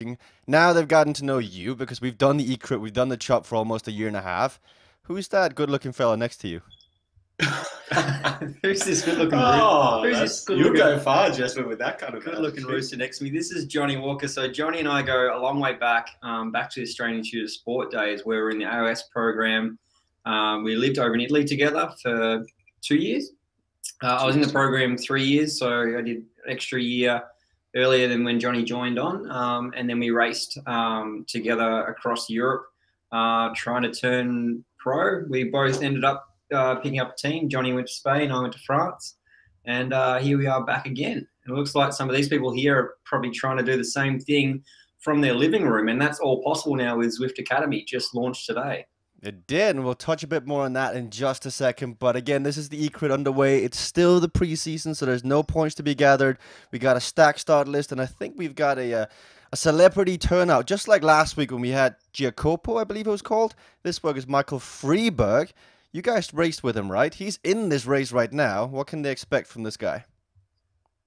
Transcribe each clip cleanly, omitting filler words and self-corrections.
cycling. Now they've gotten to know you because we've done the e-crit, we've done the chop for almost a year and a half. Who's that good-looking fella next to you? Who's this good-looking Oh, Who's this that's you'll good-looking go far, Jasper, with that kind of good-looking rooster next to me? This is Johnny Walker. So Johnny and I go a long way back, back to the Australian Institute of Sport days, where we're in the AOS program. We lived over in Italy together for 2 years. I was in the program 3 years, so I did an extra year earlier than when Johnny joined on, and then we raced together across Europe, trying to turn pro. We both ended up picking up a team. Johnny went to Spain, I went to France, and here we are back again. And it looks like some of these people here are probably trying to do the same thing from their living room, and that's all possible now with Zwift Academy, just launched today. It did, and we'll touch a bit more on that in just a second. But again, this is the e-crit underway. It's still the preseason, so there's no points to be gathered. We got a stack start list, and I think we've got a celebrity turnout, just like last week when we had Giacopo, I believe it was called. This week is Michael Freeberg. You guys raced with him, right? He's in this race right now. What can they expect from this guy?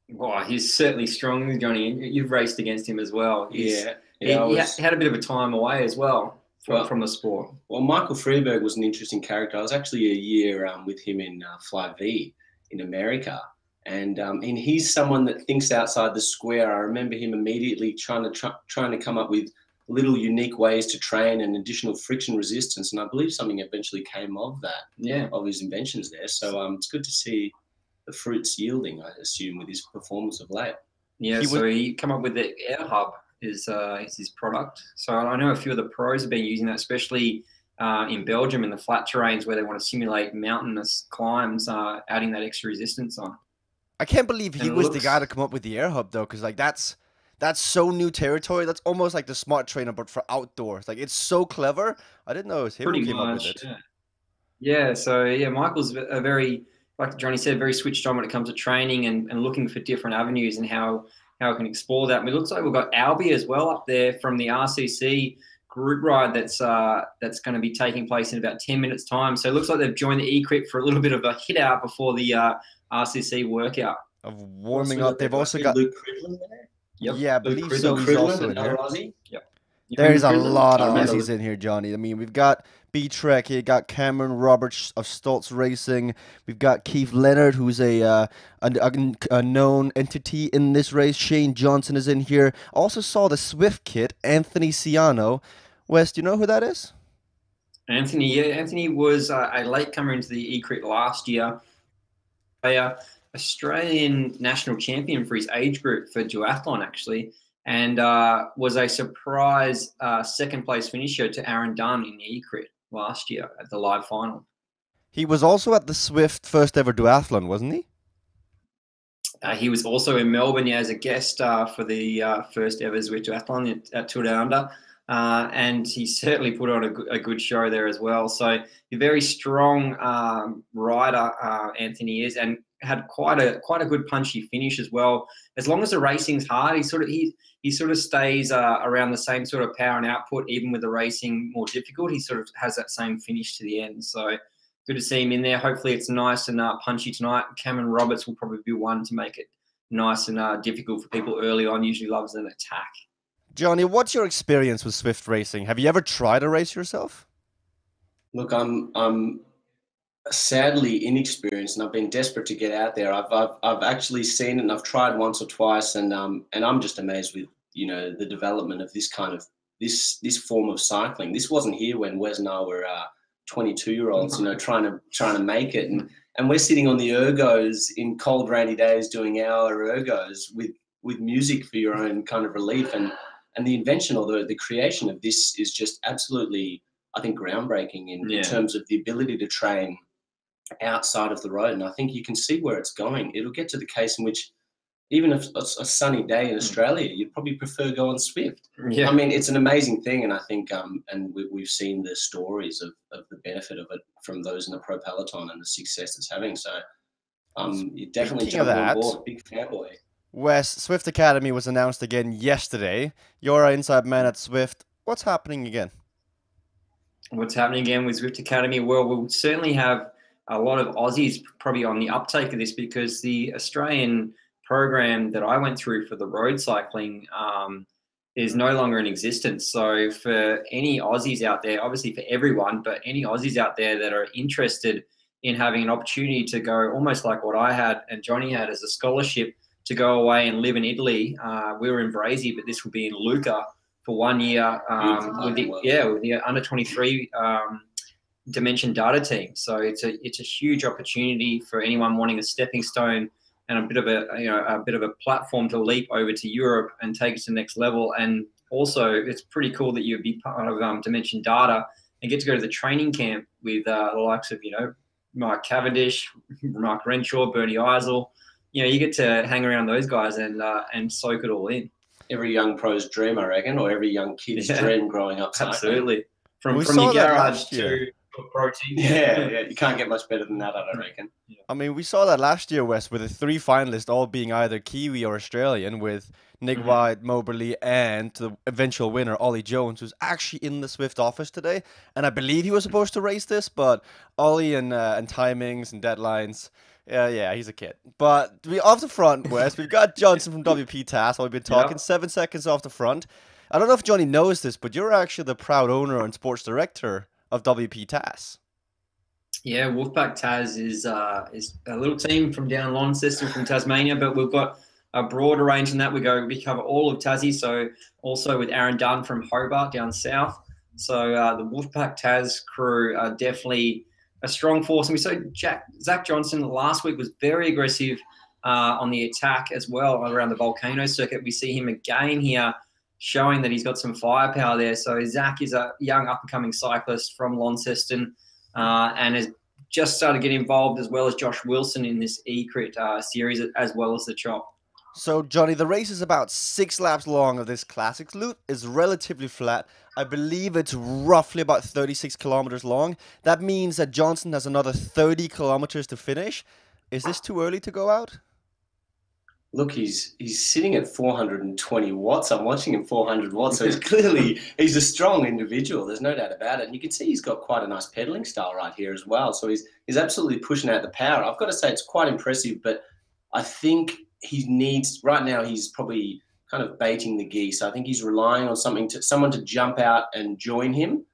Well, he's certainly strong, Johnny. You've raced against him as well. He had a bit of a time away as well from the sport. Well, Michael Freeberg was an interesting character. I was actually a year with him in Fly V in America. And he's someone that thinks outside the square. I remember him immediately trying to come up with little unique ways to train and additional friction resistance. And I believe something eventually came of that, of his inventions there. So it's good to see the fruits yielding, I assume, with his performance of late. Yeah, he come up with the Air Hub is his product. So I know a few of the pros have been using that, especially in Belgium in the flat terrains where they want to simulate mountainous climbs, adding that extra resistance on. I can't believe he was the guy to come up with the Air Hub, though, because like that's so new territory. That's almost like the Smart Trainer, but for outdoors. Like, it's so clever. I didn't know it was him who came up with it. Yeah, so Michael's a very, like Johnny said, very switched on when it comes to training and looking for different avenues and how it can explore that. And it looks like we've got Albie as well up there from the RCC group ride that's going to be taking place in about 10 minutes' time. So it looks like they've joined the e-crit for a little bit of a hit out before the RCC workout. Of warming up. They've also got Luke Cridlin there. Yep. Yeah, I believe so. He's also in here. Aussie. Yep. There's a lot of Aussies in here, Johnny. I mean, we've got B-Trek, you got Cameron Roberts of Stoltz Racing. We've got Keith Leonard, who's a known entity in this race. Shane Johnson is in here. Also saw the Zwift kid, Anthony Ciano. Wes, do you know who that is? Anthony was a latecomer into the e-crit last year. Australian national champion for his age group for duathlon, actually, and was a surprise second place finisher to Aaron Dunn in the e-crit last year at the live final. He was also at the Zwift first ever duathlon, wasn't he? He was also in Melbourne as a guest for the first ever Zwift duathlon at Tour Down Under. And he certainly put on a good show there as well. So a very strong rider, Anthony is, and had quite a good punchy finish as well. As long as the racing's hard, he sort of stays around the same sort of power and output, even with the racing more difficult. He sort of has that same finish to the end. So good to see him in there. Hopefully it's nice and punchy tonight. Cameron Roberts will probably be one to make it nice and difficult for people early on. Usually loves an attack. Johnny, what's your experience with Zwift racing? Have you ever tried a race yourself? Look, I'm sadly inexperienced, and I've been desperate to get out there. I've actually seen it, and I've tried once or twice, and I'm just amazed with the development of this kind of this form of cycling. This wasn't here when Wes and I were 22-year-olds, trying to make it, and we're sitting on the ergos in cold, rainy days doing our ergos with music for your own kind of relief, and the invention or the creation of this is just absolutely, I think, groundbreaking in terms of the ability to train outside of the road. And I think you can see where it's going. It'll get to the case in which even if it's a sunny day in Australia, you'd probably prefer go on Zwift. Yeah. I mean, it's an amazing thing. And I think, and we've seen the stories of the benefit of it from those in the pro peloton and the success it's having. So you definitely jump on board. Big fanboy. Wes, Zwift Academy was announced again yesterday. You're our inside man at Zwift. What's happening again? What's happening again with Zwift Academy? Well, we'll certainly have a lot of Aussies probably on the uptake of this, because the Australian program that I went through for the road cycling, is no longer in existence. So for any Aussies out there, obviously for everyone, but any Aussies out there that are interested in having an opportunity to go almost like what I had and Johnny had as a scholarship to go away and live in Italy. We were in Varese, but this will be in Lucca for 1 year with the under 23 Dimension Data team. So it's a huge opportunity for anyone wanting a stepping stone and a bit of a platform to leap over to Europe and take it to the next level. And also, it's pretty cool that you'd be part of Dimension Data and get to go to the training camp with the likes of Mike Cavendish, Mark Renshaw, Bernie Eisel. You get to hang around those guys and soak it all in. Every young pro's dream, I reckon, or every young kid's dream growing up. Absolutely. From your garage to pro team. Yeah, you can't get much better than that, I reckon. Yeah. I mean, we saw that last year, Wes, with the 3 finalists all being either Kiwi or Australian, with Nick White, Moberly, and the eventual winner, Ollie Jones, who's actually in the Zwift office today. And I believe he was supposed to race this, but Ollie and timings and deadlines... Yeah, he's a kid. But off the front, Wes, we've got Johnson from WP TAS. We've been talking 7 seconds off the front. I don't know if Johnny knows this, but you're actually the proud owner and sports director of WP TAS. Yeah, Wolfpack TAS is a little team from down Launceston, from Tasmania, but we've got a broader range in that. We cover all of Tassie, so also with Aaron Dunn from Hobart down south. So the Wolfpack TAS crew are definitely a strong force. And we saw Zach Johnson last week was very aggressive on the attack as well around the Volcano circuit. We see him again here showing that he's got some firepower there. So Zach is a young up-and-coming cyclist from Launceston and has just started getting involved, as well as Josh Wilson in this E-Crit series, as well as the Chop. So, Johnny, the race is about 6 laps long of this Classics loop. It's relatively flat. I believe it's roughly about 36 kilometers long. That means that Johnson has another 30 kilometers to finish. Is this too early to go out? Look, he's sitting at 420 watts. I'm watching him 400 watts, so he's a strong individual. There's no doubt about it. And you can see he's got quite a nice pedaling style right here as well. So he's absolutely pushing out the power. I've got to say it's quite impressive, but I think he needs, right now he's probably kind of baiting the geese. I think he's relying on someone to jump out and join him,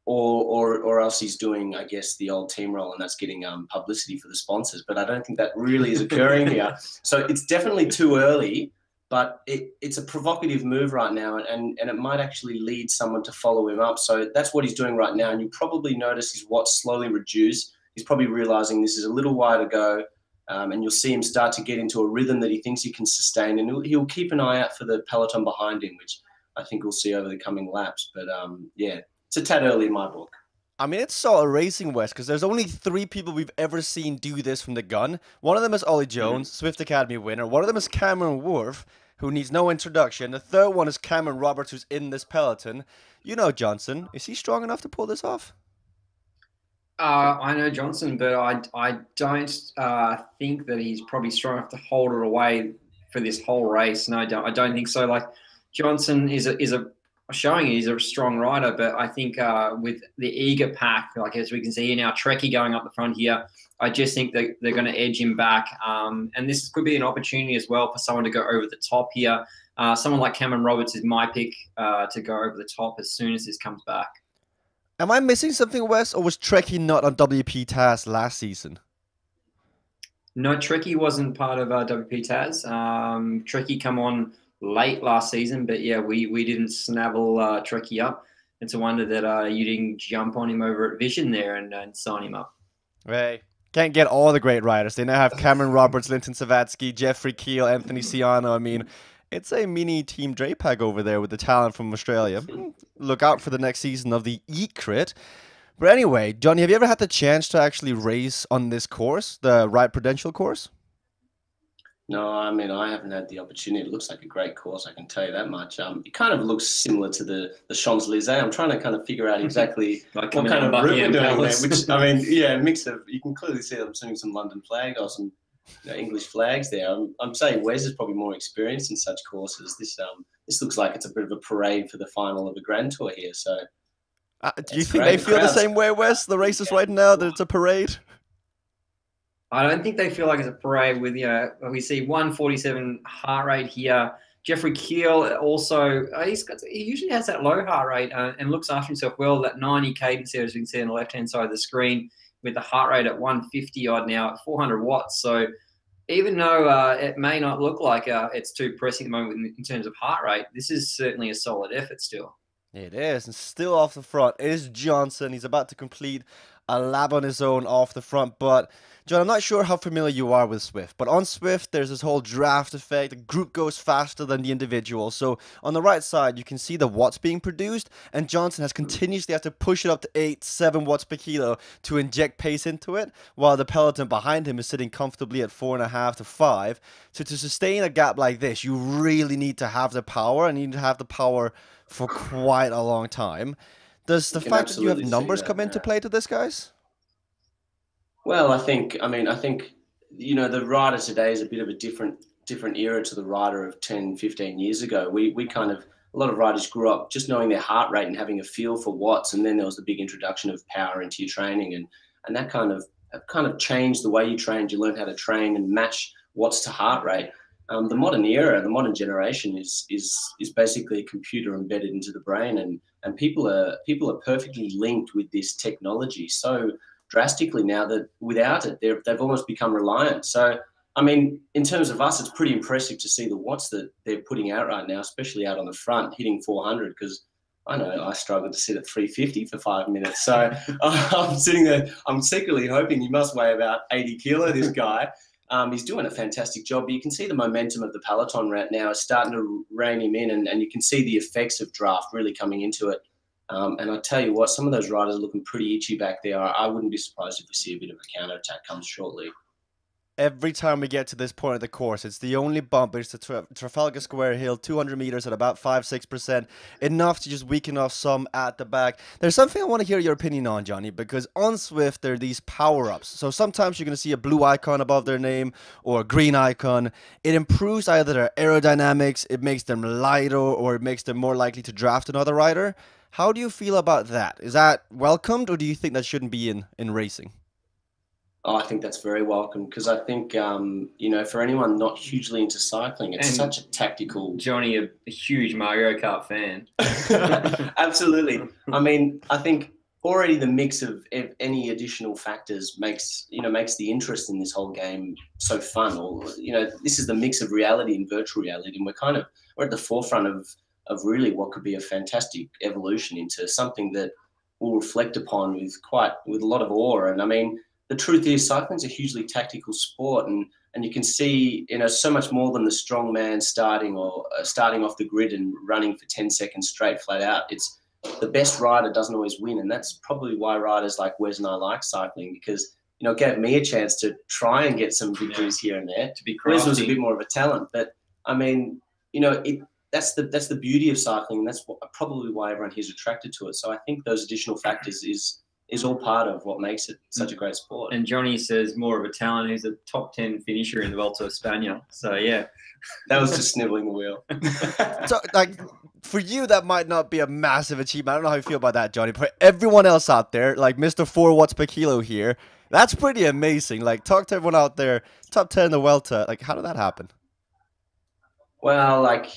or else he's doing, I guess, the old team role, and that's getting publicity for the sponsors. But I don't think that really is occurring here. So it's definitely too early, but it's a provocative move right now, and it might actually lead someone to follow him up. So that's what he's doing right now, and you probably notice his watts slowly reduce. He's probably realizing this is a little while to go. And you'll see him start to get into a rhythm that he thinks he can sustain, and he'll keep an eye out for the peloton behind him, which I think we'll see over the coming laps. But yeah, it's a tad early in my book. I mean, it's sort of racing, West, because there's only 3 people we've ever seen do this from the gun. One of them is Ollie Jones, Zwift Academy winner. One of them is Cameron Worth, who needs no introduction. The third one is Cameron Roberts, who's in this peloton. You know Johnson. Is he strong enough to pull this off? I know Johnson, but I don't think that he's probably strong enough to hold it away for this whole race. No, I don't think so. Like, Johnson is showing he's a strong rider, but I think with the eager pack, like as we can see here now, Trekkie going up the front here, I just think that they're going to edge him back. And this could be an opportunity as well for someone to go over the top here. Someone like Cameron Roberts is my pick to go over the top as soon as this comes back. Am I missing something, Wes, or was Trekkie not on WP TAS last season? No, Trekkie wasn't part of WP TAS. Trekkie come on late last season, but yeah, we didn't snavel Trekkie up. It's a wonder that you didn't jump on him over at Vision there and sign him up. Hey, can't get all the great riders. They now have Cameron Roberts, Linton Savatsky, Jeffrey Keel, Anthony Ciano. I mean, it's a mini Team Drapag over there with the talent from Australia. Look out for the next season of the E-Crit. But anyway, Johnny, have you ever had the chance to actually race on this course, the Ride Prudential course? No, I mean, I haven't had the opportunity. It looks like a great course, I can tell you that much. It kind of looks similar to the Champs-Élysées. I'm trying to kind of figure out exactly what kind of route we're doing there. Which, I mean, yeah, a mix of, you can clearly see I'm seeing some London flag or some English flags there. I'm saying Wes is probably more experienced in such courses. This looks like it's a bit of a parade for the final of the Grand Tour here. So, do you think they feel the same way, Wes? The races right now that it's a parade. I don't think they feel like it's a parade. With we see 147 heart rate here Jeffrey Keel also, he usually has that low heart rate and looks after himself well. That 90 cadence there, as you can see on the left-hand side of the screen, with the heart rate at 150 odd now at 400 watts. So even though it may not look like it's too pressing at the moment in terms of heart rate, this is certainly a solid effort still. It is, and still off the front is Johnson. He's about to complete a lap on his own off the front. But, John, I'm not sure how familiar you are with Zwift, but on Zwift, there's this whole draft effect. The group goes faster than the individual. So on the right side, you can see the watts being produced, and Johnson has continuously had to push it up to 8, 7 watts per kilo to inject pace into it, while the peloton behind him is sitting comfortably at 4.5 to 5. So to sustain a gap like this, you really need to have the power, and you need to have the power for quite a long time. Does the fact that you have numbers come into play to this, guys? Well, I think you know, the rider today is a bit of a different era to the rider of 10, 15 years ago. We kind of, a lot of riders grew up just knowing their heart rate and having a feel for watts, and then there was the big introduction of power into your training, and that kind of changed the way you trained. You learned how to train and match watts to heart rate. The modern era, the modern generation is basically a computer embedded into the brain, and people are perfectly linked with this technology so drastically now that without it, they've almost become reliant. So, I mean, in terms of us, it's pretty impressive to see the watts that they're putting out right now, especially out on the front, hitting 400, because I know I struggled to sit at 350 for 5 minutes. So I'm sitting there, I'm secretly hoping he must weigh about 80 kilo, this guy. He's doing a fantastic job, but you can see the momentum of the peloton right now is starting to rein him in, and you can see the effects of draft really coming into it. And I tell you what, some of those riders are looking pretty itchy back there. I wouldn't be surprised if we see a bit of a counterattack come shortly. Every time we get to this point of the course, it's the only bump. It's the Trafalgar Square Hill, 200 meters at about 5-6%, enough to just weaken off some at the back. There's something I want to hear your opinion on, Johnny, because on Zwift, there are these power-ups. So sometimes you're going to see a blue icon above their name or a green icon. It improves either their aerodynamics, it makes them lighter, or it makes them more likely to draft another rider. How do you feel about that? Is that welcomed, or do you think that shouldn't be in racing? Oh, I think that's very welcome, because I think, you know, for anyone not hugely into cycling, it's such a tactical... Johnny, a huge Mario Kart fan. Absolutely. I mean, I think already the mix of any additional factors makes the interest in this whole game so fun. Or, you know, this is the mix of reality and virtual reality, and we're at the forefront of really what could be a fantastic evolution into something that we'll reflect upon with a lot of awe. And I mean, the truth is, cycling's a hugely tactical sport, and you can see, you know, so much more than the strong man starting off the grid and running for 10 seconds straight flat out. It's the best rider doesn't always win, and that's probably why riders like Wes and I like cycling, because, you know, it gave me a chance to try and get some victories here and there. To be crafty. Wes was a bit more of a talent, but I mean, you know, that's the beauty of cycling, and that's probably why everyone here is attracted to it. So I think those additional factors is all part of what makes it such a great sport. And Johnny says more of a talent. He's a top 10 finisher in the Vuelta of España. So, yeah. That was just sniveling the wheel. So, like, for you, that might not be a massive achievement. I don't know how you feel about that, Johnny. But everyone else out there, like Mr. 4 watts per kilo here, that's pretty amazing. Like, talk to everyone out there, top 10 in the Vuelta. Like, how did that happen? Well, like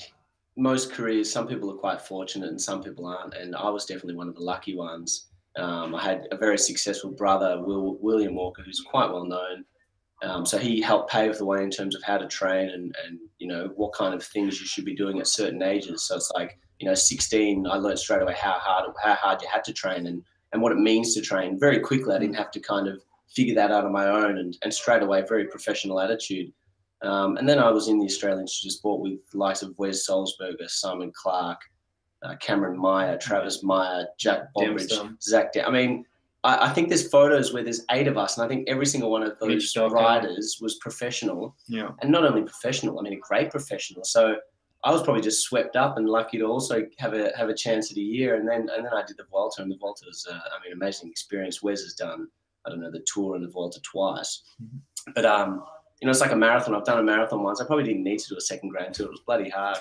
most careers, some people are quite fortunate and some people aren't. And I was definitely one of the lucky ones. I had a very successful brother, William Walker, who's quite well known. So he helped pave the way in terms of how to train and you know, what kind of things you should be doing at certain ages. So it's like, you know, 16, I learned straight away how hard you had to train and what it means to train. Very quickly, I didn't have to kind of figure that out on my own, and straight away, very professional attitude. And then I was in the Australian Institute of Sport with the likes of Wes Salzberger, Simon Clark, Cameron Meyer, Travis Meyer, Jack Bobridge, Zach. I mean, I think there's photos where there's 8 of us, and I think every single one of those riders was professional. Yeah. And not only professional, I mean, a great professional. So I was probably just swept up and lucky to also have a chance at a year. And then I did the Vuelta, and the Vuelta was, I mean, amazing experience. Wes has done, I don't know, the Tour and the Vuelta twice. Mm-hmm. But, you know, it's like a marathon. I've done a marathon once. I probably didn't need to do a second Grand Tour. It was bloody hard.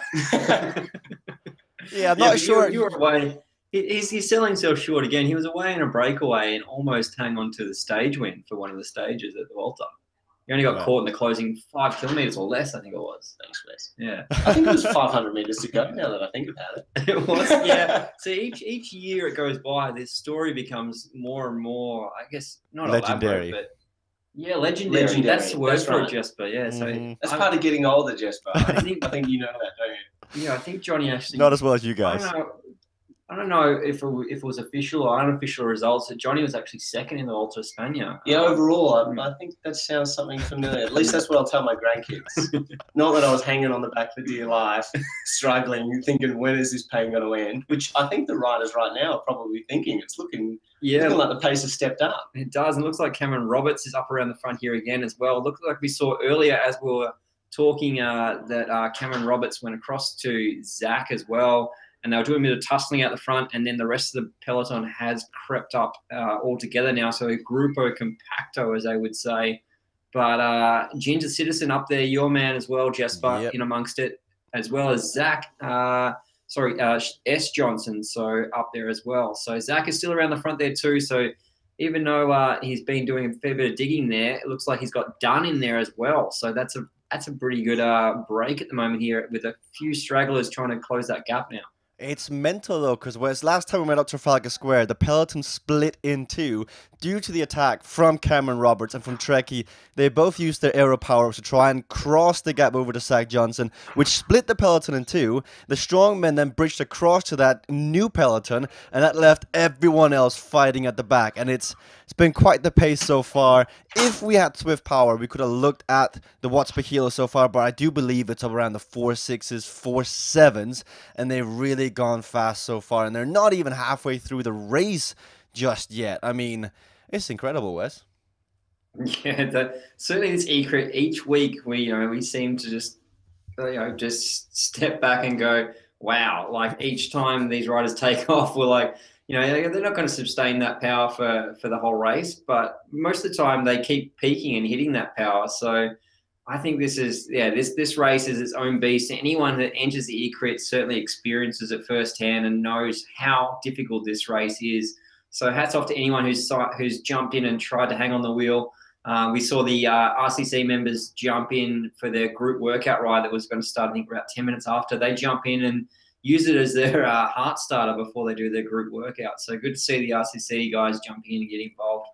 Yeah, I'm not sure. You were away. He's selling himself short again. He was away in a breakaway and almost hung on to the stage win for one of the stages at the Vuelta. He only got Right. caught in the closing 5 kilometers or less, I think it was. Thanks, Wes. Yeah. I think it was 500 meters to go now that I think about it. It was, yeah. So each year it goes by, this story becomes more and more, I guess, not Legendary. elaborate, but yeah, legendary. That's the word That's for right. it, Jesper. Yeah. So That's part of getting older, Jesper. I think you know that, don't you? yeah, I think Johnny actually. Not as well as you I guys. don't know if it was official or unofficial results that Johnny was actually second in the Volta a España. Yeah, overall, I think that sounds something familiar. At least that's what I'll tell my grandkids. Not that I was hanging on the back for dear life, struggling, thinking, when is this pain going to end? Which I think the riders right now are probably thinking. It's looking like the pace has stepped up. It does, and it looks like Cameron Roberts is up around the front here again as well. It looked like we saw earlier as we were talking that Cameron Roberts went across to Zach as well. And they were doing a bit of tussling out the front, and then the rest of the peloton has crept up all together now. So grupo compacto, as they would say. But Ginger Citizen up there, your man as well, Jesper, in amongst it, as well as Zach. S. Johnson, so up there as well. So Zach is still around the front there too. So even though he's been doing a fair bit of digging there, it looks like he's got Dunn in there as well. So that's a pretty good break at the moment here, with a few stragglers trying to close that gap now. It's mental though, because whereas last time we went up Trafalgar Square, the peloton split in two due to the attack from Cameron Roberts and from Trekkie. They both used their aero power to try and cross the gap over to Zach Johnson, which split the peloton in two. The strongmen then bridged across to that new peloton, and that left everyone else fighting at the back. And it's been quite the pace so far. If we had Zwift power, we could have looked at the watts per kilo so far, but I do believe it's around the 4.6s, 4.7s, and they've really gone fast so far, and they're not even halfway through the race just yet. I mean, it's incredible, Wes. Yeah, certainly this Ecrit, each week we seem to just step back and go, wow. Like each time these riders take off, we're like, they're not going to sustain that power for the whole race, but most of the time they keep peaking and hitting that power. So I think this race is its own beast. Anyone that enters the Ecrit certainly experiences it firsthand and knows how difficult this race is. So hats off to anyone who's jumped in and tried to hang on the wheel. We saw the RCC members jump in for their group workout ride that was going to start, I think, about 10 minutes after. They jump in and use it as their heart starter before they do their group workout. So good to see the RCC guys jump in and get involved.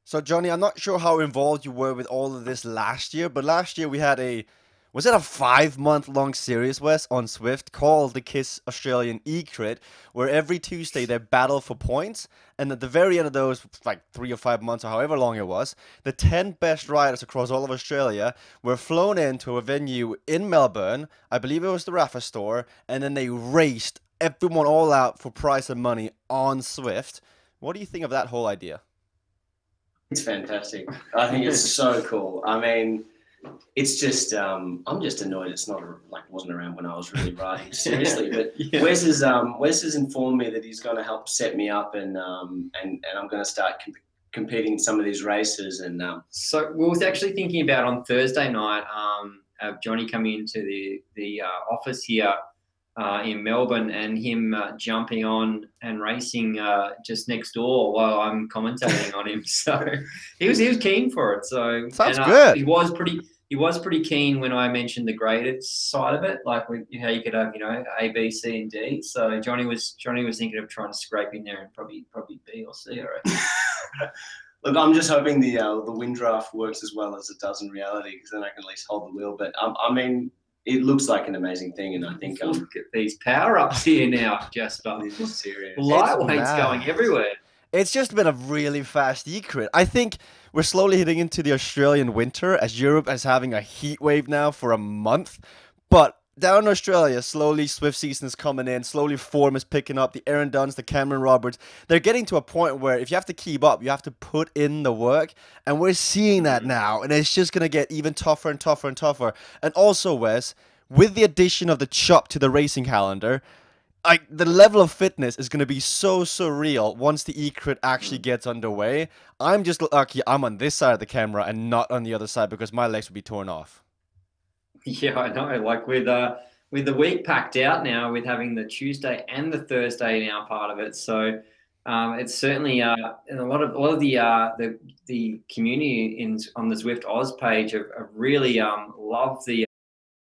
So, Johnny, I'm not sure how involved you were with all of this last year, but last year we had was it a 5-month-long series, Wes, on Zwift called the KISS Australian Ecrit, where every Tuesday they battle for points, and at the very end of those, like 3 or 5 months or however long it was, the 10 best riders across all of Australia were flown into a venue in Melbourne, I believe it was the Rafa store, and then they raced everyone all out for prize and money on Zwift. What do you think of that whole idea? It's fantastic. I think it's so cool. I mean, it's just I'm just annoyed it's not wasn't around when I was really riding seriously. But yeah. Wes has informed me that he's going to help set me up, and I'm going to start competing in some of these races. And so we was actually thinking about on Thursday night, Johnny coming into the office here in Melbourne, and him jumping on and racing just next door while I'm commentating on him. So he was keen for it. So sounds good. He was pretty keen when I mentioned the graded side of it, like how you could have A, B, C, and D. So Johnny was thinking of trying to scrape in there and probably B or C. I reckon. Look, I'm just hoping the wind draft works as well as it does in reality, because then I can at least hold the wheel. But I mean, it looks like an amazing thing, and I think look at these power-ups here now, Jasper. This is serious. Lightweight's going everywhere. It's just been a really fast Ecrit. I think we're slowly hitting into the Australian winter, as Europe is having a heat wave now for a month. But down in Australia, slowly Zwift season is coming in, slowly form is picking up, the Aaron Dunns, the Cameron Roberts. They're getting to a point where if you have to keep up, you have to put in the work. And we're seeing that now, and it's just going to get even tougher and tougher and tougher. And also, Wes, with the addition of the chop to the racing calendar, the level of fitness is going to be so real once the Ecrit actually gets underway. I'm just lucky I'm on this side of the camera and not on the other side, because my legs would be torn off. Yeah, I know. Like with the week packed out now, with having the Tuesday and the Thursday now part of it. So It's certainly and a lot of the community on the Zwift Oz page have really loved it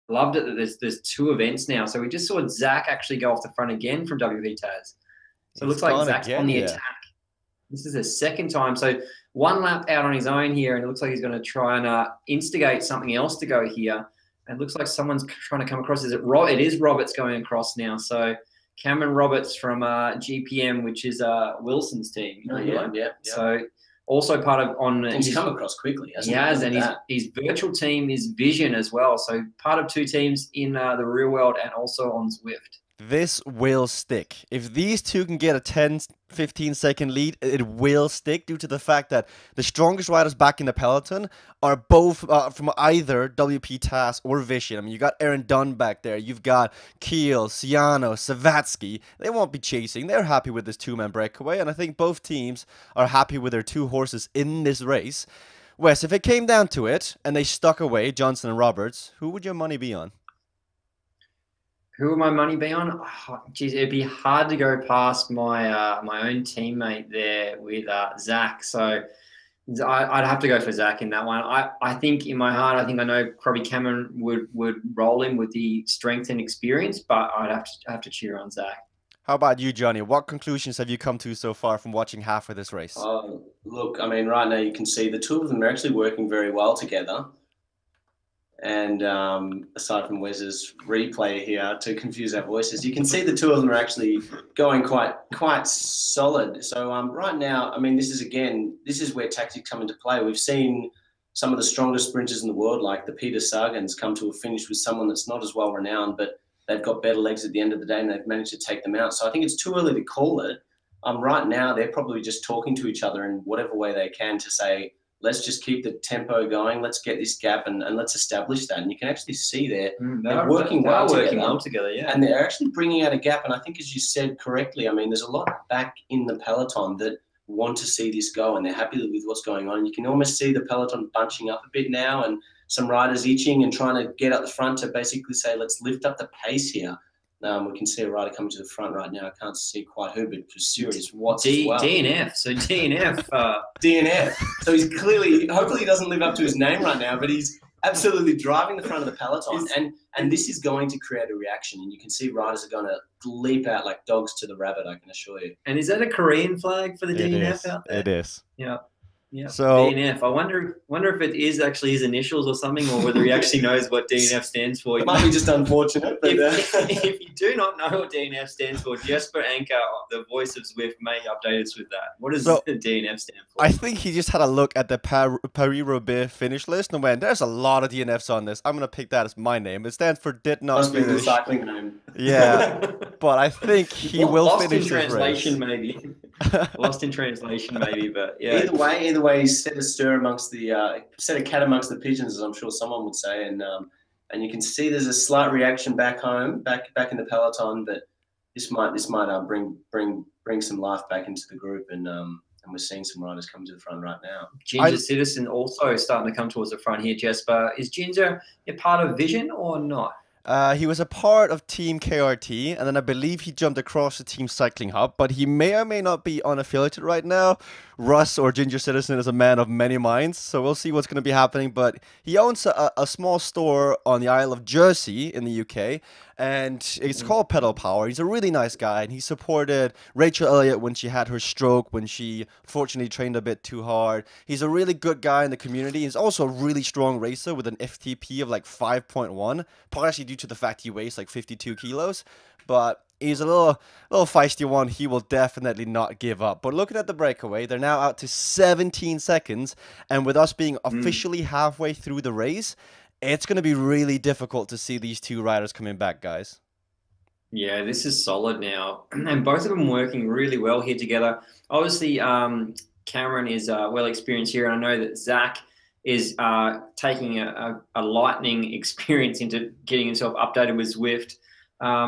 that there's two events now. So we just saw Zach actually go off the front again from WP Taz. So it He's looks like gone Zach's again, on the yeah. attack. This is his second time. So one lap out on his own here, and it looks like he's going to try and instigate something else to go here. And it looks like someone's trying to come across. It is Roberts going across now. So Cameron Roberts from GPM, which is Wilson's team. Yeah. So also part of on. He's come across quickly. He has, and his virtual team is Vision as well. So part of two teams in the real world and also on Zwift. This will stick. If these two can get a 10, 15-second lead, it will stick due to the fact that the strongest riders back in the peloton are both from either WP Task or Vision. I mean, you got Aaron Dunn back there. You've got Keel, Ciano, Savatsky. They won't be chasing. They're happy with this two-man breakaway, and I think both teams are happy with their two horses in this race. Wes, if it came down to it and they stuck away Johnson and Roberts, who would your money be on? Who would my money be on? Oh, geez, it'd be hard to go past my my own teammate there with Zach. So I'd have to go for Zach in that one. I think in my heart, I know probably Cameron would roll him with the strength and experience, but I'd have to cheer on Zach. How about you, Johnny? What conclusions have you come to so far from watching half of this race? Look, I mean, right now you can see the two of them are actually working very well together. And aside from Wes's replay here to confuse our voices, you can see the two of them are actually going quite solid. So right now, I mean, this is where tactics come into play. We've seen some of the strongest sprinters in the world, like the Peter Sagans, come to a finish with someone that's not as well renowned, but they've got better legs at the end of the day and they've managed to take them out. So I think it's too early to call it. Right now, they're probably just talking to each other in whatever way they can to say, let's just keep the tempo going. Let's get this gap and let's establish that. And you can actually see they're working well together. Yeah. And they're actually bringing out a gap. And I think, as you said correctly, I mean, there's a lot back in the peloton that want to see this go and they're happy with what's going on. You can almost see the peloton bunching up a bit now and some riders itching and trying to get up the front to basically say, let's lift up the pace here. We can see a rider coming to the front right now. I can't see quite who, but it's serious. Watts as well. DNF. So DNF. DNF. So he's clearly, hopefully he doesn't live up to his name right now, but he's absolutely driving the front of the peloton. And this is going to create a reaction. And you can see riders are going to leap out like dogs to the rabbit, I can assure you. And is that a Korean flag for the DNF out there? It is. Yeah. Yeah. So DNF. I wonder if it is actually his initials or something, or whether he actually knows what DNF stands for. It might be just unfortunate. But, if you do not know what DNF stands for, Jesper Anker, the voice of Zwift, may update us with that. What does DNF stand for? I think he just had a look at the Paris-Roubaix finish list and went, "There's a lot of DNFs on this. I'm gonna pick that as my name." It stands for did not Must finish. be the cycling name. Yeah, but I think he will finish his race. Lost in translation, maybe. Lost in translation, maybe. But yeah. Either way, he set a stir amongst the set a cat amongst the pigeons, as I'm sure someone would say, and you can see there's a slight reaction back home, back in the peloton, but this might bring some life back into the group, and we're seeing some riders come to the front right now. Ginger Citizen also starting to come towards the front here. Jesper, is Ginger a part of Vision or not? He was a part of Team KRT, and then I believe he jumped across to Team Cycling Hub, but he may or may not be unaffiliated right now. Russ, or Ginger Citizen, is a man of many minds, so we'll see what's going to be happening. But he owns a small store on the Isle of Jersey in the UK, and it's called Pedal Power. He's a really nice guy, and he supported Rachel Elliott when she had her stroke, when she fortunately trained a bit too hard. He's a really good guy in the community. He's also a really strong racer with an FTP of like 5.1, partially due to the fact he weighs like 52 kilos. But he's a little feisty one. He will definitely not give up. But looking at the breakaway, they're now out to 17 seconds. And with us being officially halfway through the race, it's going to be really difficult to see these two riders coming back, guys. Yeah, this is solid now. And both of them working really well here together. Obviously, Cameron is well experienced here. And I know that Zach is taking a lightning experience into getting himself updated with Zwift.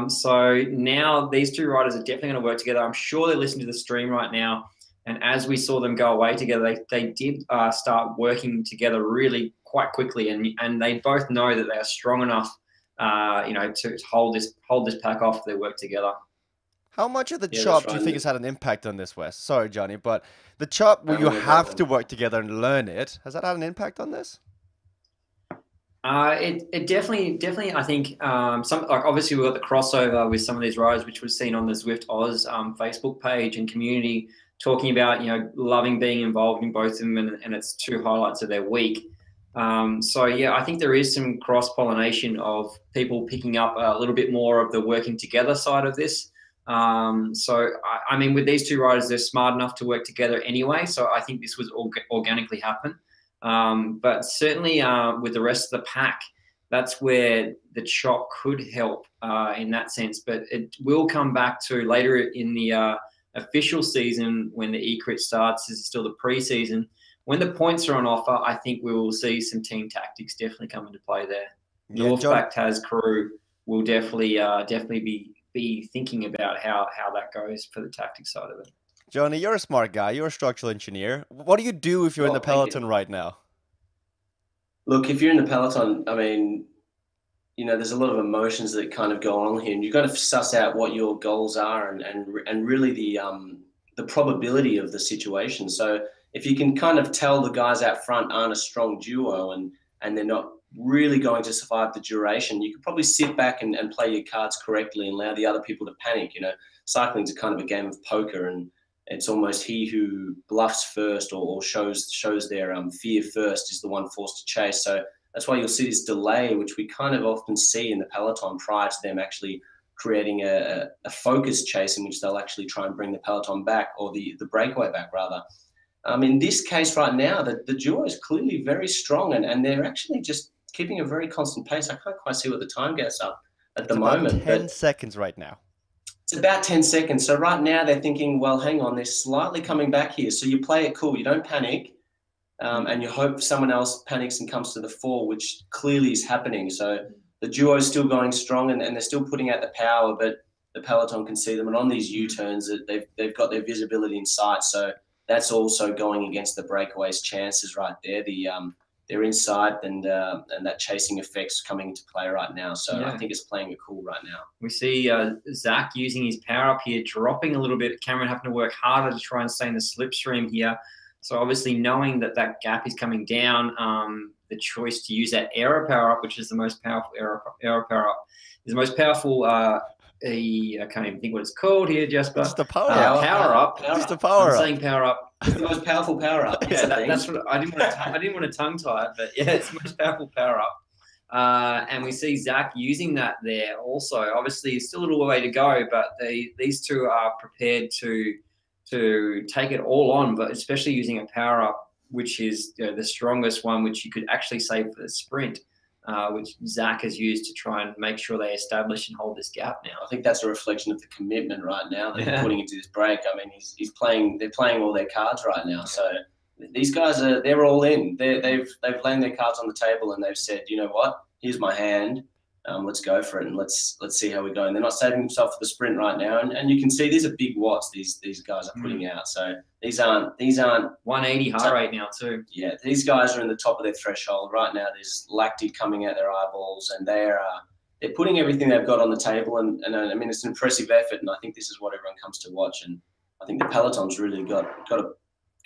So now these two riders are definitely going to work together. I'm sure they're listening to the stream right now. And as we saw them go away together, they did start working together really quite quickly. And they both know that they are strong enough, to hold this pack off if they work together. How much of the Yeah, that's chop do you right. think has had an impact on this, Wes? Sorry, Johnny, but the chop where you No have to problem. work together and learn it, has that had an impact on this? It definitely I think some like obviously we've got the crossover with some of these riders which was seen on the Zwift Oz Facebook page and community talking about loving being involved in both of them and it's two highlights of their week. So yeah, I think there is some cross pollination of people picking up a little bit more of the working together side of this. So I mean with these two riders they're smart enough to work together anyway. So I think this was organically happen. But certainly with the rest of the pack, that's where the chop could help in that sense. But it will come back to later in the official season when the E-Crit starts. This is still the pre-season. When the points are on offer, I think we will see some team tactics definitely come into play there. The Wolfpack Taz crew will definitely be thinking about how that goes for the tactics side of it. Johnny, you're a smart guy. You're a structural engineer. What do you do if you're in the peloton right now? Look, if you're in the peloton, I mean, there's a lot of emotions that kind of go on here, and you've got to suss out what your goals are and really the probability of the situation. So if you can kind of tell the guys out front aren't a strong duo and they're not really going to survive the duration, you could probably sit back and play your cards correctly and allow the other people to panic. Cycling's a kind of a game of poker, and it's almost he who bluffs first or shows their fear first is the one forced to chase. So that's why you'll see this delay, which we kind of often see in the peloton prior to them actually creating a focused chase in which they'll actually try and bring the peloton back, or the breakaway back rather. In this case right now, the duo is clearly very strong and they're actually just keeping a very constant pace. I can't quite see what the time gets up at the moment. It's about 10 seconds right now. It's about 10 seconds. So right now they're thinking, well, hang on, they're slightly coming back here. So you play it cool. You don't panic. And you hope someone else panics and comes to the fore, which clearly is happening. So the duo is still going strong and they're still putting out the power, but the peloton can see them. And on these U-turns, they've got their visibility in sight. So that's also going against the breakaways' chances right there. They're inside and that chasing effect's coming into play right now. So yeah. I think it's playing it cool right now. We see Zach using his power up here, dropping a little bit. Cameron having to work harder to try and stay in the slipstream here. So obviously knowing that gap is coming down, the choice to use that aero power up, which is the most powerful aero power up, is the most powerful. I can't even think what it's called here, Jasper. It's the power up. It's the power up. I'm saying power up. It's the most powerful power up. Yeah, that's what I didn't want to tongue tie it, but yeah, it's the most powerful power up. And we see Zach using that there also. Obviously, it's still a little way to go, but these two are prepared to take it all on, but especially using a power up, which is the strongest one, which you could actually save for the sprint, which Zach has used to try and make sure they establish and hold this gap now. I think that's a reflection of the commitment right now that they're putting into this break. I mean, they're playing all their cards right now. So these guys they're all in. They've laid their cards on the table and they've said, you know what, here's my hand. Let's go for it and let's see how we go. And they're not saving themselves for the sprint right now. And you can see these are big watts these guys are putting out. So these aren't 180 heart rate now too. Yeah, these guys are in the top of their threshold right now. There's lactate coming out their eyeballs, and they're putting everything they've got on the table. And I mean, it's an impressive effort, and I think this is what everyone comes to watch. And I think the peloton's really got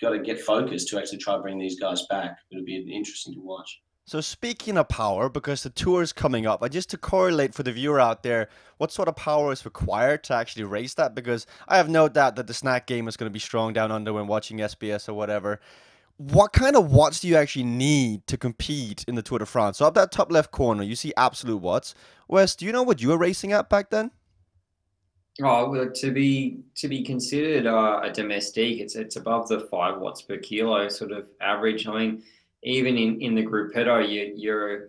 to get focused to actually try and bring these guys back. It'll be interesting to watch. So speaking of power, because the tour is coming up, just to correlate for the viewer out there, what sort of power is required to actually race that? Because I have no doubt that the snack game is going to be strong down under when watching SBS or whatever. What kind of watts do you actually need to compete in the Tour de France? So up that top left corner, you see absolute watts. Wes, do you know what you were racing at back then? Oh, well, to be considered a domestique, it's above the 5 watts per kilo sort of average. I mean, even in the gruppetto, you're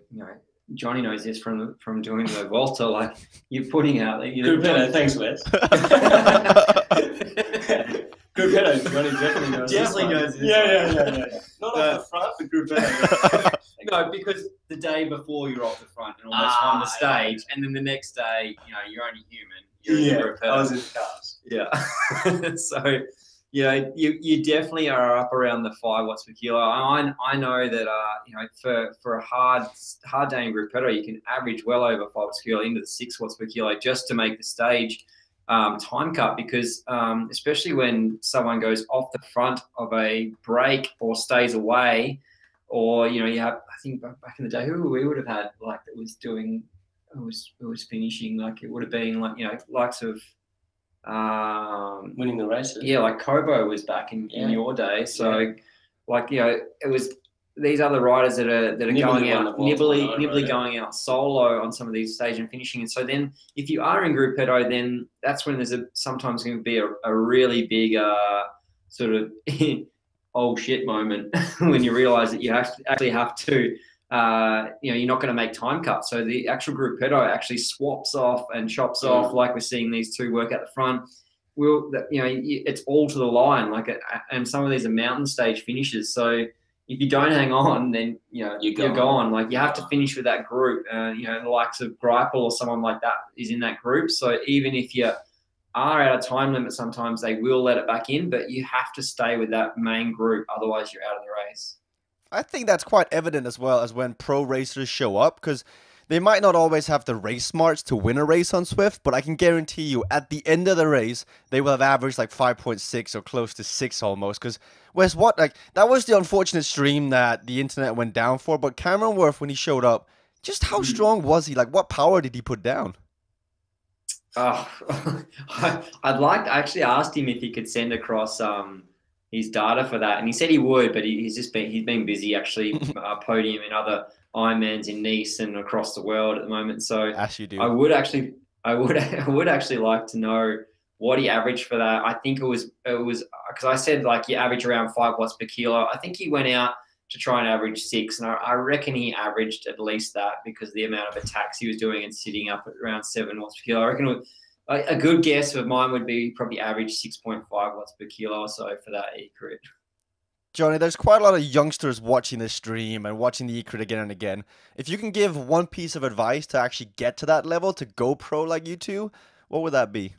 Johnny knows this from doing the Volta. Like you're putting out gruppetto. Thanks, Wes. Gruppetto, Johnny definitely knows. Definitely knows this. Yeah. Not off the front, but gruppetto. No, because the day before you're off the front and almost on the stage, and then the next day, you're only human. You're in the gruppetto. I was in the cars. Yeah. So. You definitely are up around the 5 watts per kilo. I know that for a hard day in gruppetto, you can average well over 5 watts per kilo into the 6 watts per kilo just to make the stage. time cut, because especially when someone goes off the front of a break or stays away, or you have, I think back in the day, who we would have had like that was doing, who was finishing, like it would have been like likes of winning the races. Yeah, like Kobo was back in your day, so like it was these other riders that are going out, nibbly going out solo on some of these stage and finishing. And so then if you are in group pedo, then that's when there's sometimes going to be a really big sort of oh shit moment when you realize that you actually have to you're not going to make time cuts. So the actual group pedo actually swaps off and chops off, like we're seeing these two work at the front. It's all to the line, and some of these are mountain stage finishes. So if you don't hang on, then you're gone. Like you have to finish with that group. The likes of Greipel or someone like that is in that group. So even if you are out of time limit, sometimes they will let it back in, but you have to stay with that main group, otherwise you're out of the race. I think that's quite evident as well as when pro racers show up, because they might not always have the race smarts to win a race on Zwift, but I can guarantee you at the end of the race, they will have averaged like 5.6 or close to 6 almost. Because that was the unfortunate stream that the internet went down for. But Cameron Worth, when he showed up, just how strong was he? Like, what power did he put down? I actually asked him if he could send across his data for that, and he said he would, but he's been busy actually podium in other Ironmans in Nice and across the world at the moment. So as you do. I would actually like to know what he averaged for that. I think it was because I said like you average around 5 watts per kilo. I think he went out to try and average 6, and I reckon he averaged at least that because of the amount of attacks he was doing and sitting up at around 7 watts per kilo. I reckon a good guess of mine would be probably average 6.5 watts per kilo or so for that E-crit. Johnny, there's quite a lot of youngsters watching this stream and watching the E-crit again and again. If you can give one piece of advice to actually get to that level, to go pro like you two, what would that be?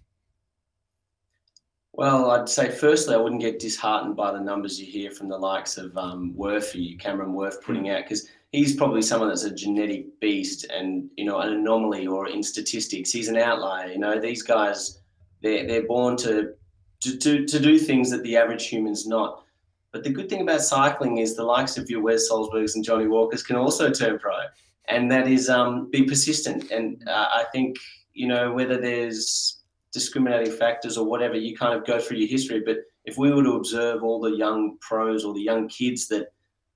Well, I'd say firstly, I wouldn't get disheartened by the numbers you hear from the likes of Cameron Worth putting out, because he's probably someone that's a genetic beast and, an anomaly, or in statistics, he's an outlier. These guys, they're born to do things that the average human's not. But the good thing about cycling is the likes of your Wes Salzbergs and Johnny Walkers can also turn pro, and that is be persistent. And I think, whether there's discriminating factors or whatever, you kind of go through your history. But if we were to observe all the young pros or the young kids that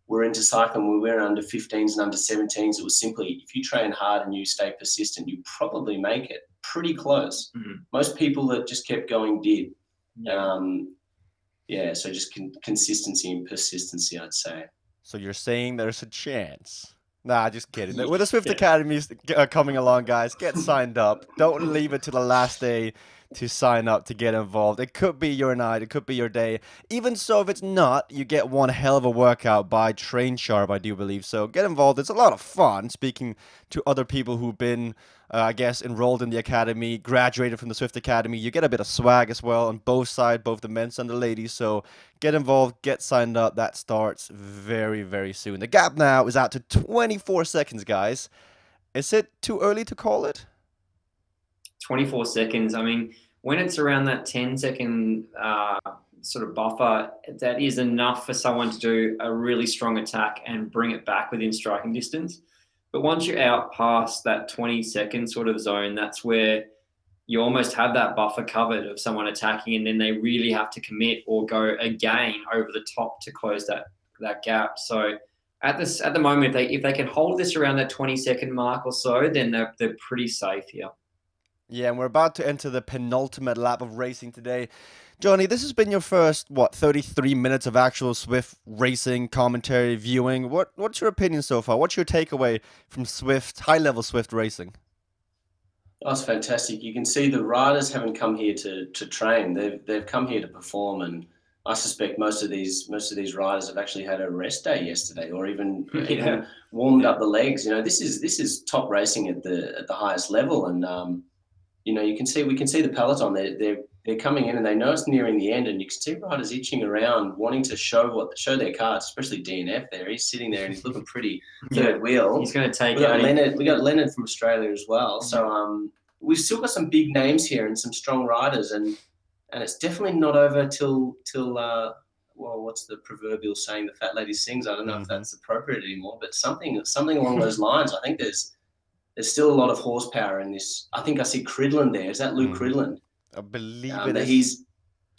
were into cycling when we were under 15s and under 17s, it was simply, if you train hard and you stay persistent, you probably make it pretty close. Mm-hmm. Most people that just kept going did. So just consistency and persistency, I'd say. So you're saying there's a chance? Nah, just kidding. With the Zwift Academy coming along, guys, get signed up. Don't leave it to the last day to sign up to get involved. It could be your night. It could be your day. Even so, if it's not, you get one hell of a workout by Train Sharp, I do believe. So get involved. It's a lot of fun speaking to other people who've been, enrolled in the academy, graduated from the Zwift Academy. You get a bit of swag as well on both sides, both the men's and the ladies. So get involved, get signed up. That starts very, very soon. The gap now is out to 24 seconds, guys. Is it too early to call it? 24 seconds. I mean, when it's around that 10-second sort of buffer, that is enough for someone to do a really strong attack and bring it back within striking distance. But once you're out past that 20-second sort of zone, that's where you almost have that buffer covered of someone attacking, and then they really have to commit or go again over the top to close that gap. So at the moment, if they can hold this around that 20-second mark or so, then they're pretty safe here. Yeah, and we're about to enter the penultimate lap of racing today. Johnny, this has been your first, 33 minutes of actual Zwift racing, commentary, viewing. What's your opinion so far? What's your takeaway from Zwift, high-level Zwift racing? That's fantastic. You can see the riders haven't come here to train. They've come here to perform, and I suspect most of these riders have actually had a rest day yesterday, or even warmed up the legs. This is top racing at the highest level, and we can see the peloton. They're coming in, and they know it's nearing the end, and you can see riders itching around, wanting to show their cards, especially DNF there. He's sitting there and he's looking pretty third wheel. He's going to take it. We got Leonard from Australia as well. So we've still got some big names here and some strong riders, and it's definitely not over till well, what's the proverbial saying? The fat lady sings. I don't know if that's appropriate anymore, but something along those lines. I think there's still a lot of horsepower in this. I think I see Cridland there. Is that Luke Cridland? I believe it is.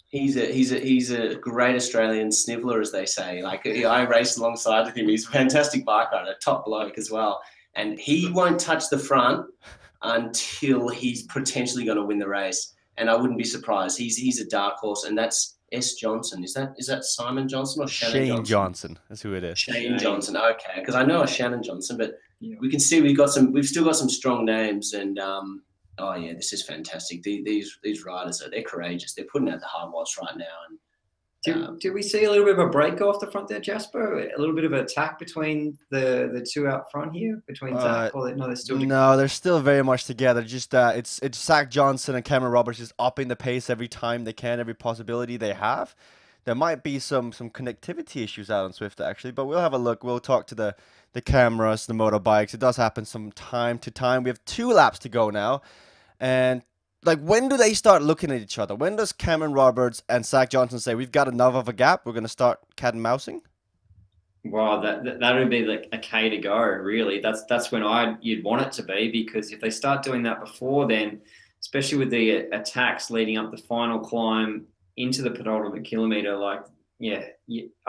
He's a great Australian sniveler, as they say. Like, I raced alongside with him. He's a fantastic bike rider, top bloke as well. And he won't touch the front until he's potentially going to win the race. And I wouldn't be surprised. He's a dark horse, and that's S. Johnson. Is that Simon Johnson or Shannon Johnson? Shane Johnson is who it is. Shane Johnson. Okay, because I know a Shannon Johnson, but we can see we've still got some strong names, and oh yeah, this is fantastic. These riders they're courageous. They're putting out the hard watts right now. And do we see a little bit of a break off the front there, Jasper? A little bit of attack between the two out front here, between Zach? Or no, they're still very much together. Just it's Zach Johnson and Cameron Roberts just upping the pace every time they can, every possibility they have. There might be some connectivity issues out on Zwift actually, but we'll have a look. We'll talk to the cameras, the motorbikes. It does happen from time to time. We have 2 laps to go now, and like, when do they start looking at each other? When does Cameron Roberts and Zach Johnson say, we've got enough of a gap, we're going to start cat and mousing? Well, that would be like a K to go, really. That's when you'd want it to be, because if they start doing that before then, especially with the attacks leading up the final climb into the penultimate kilometre,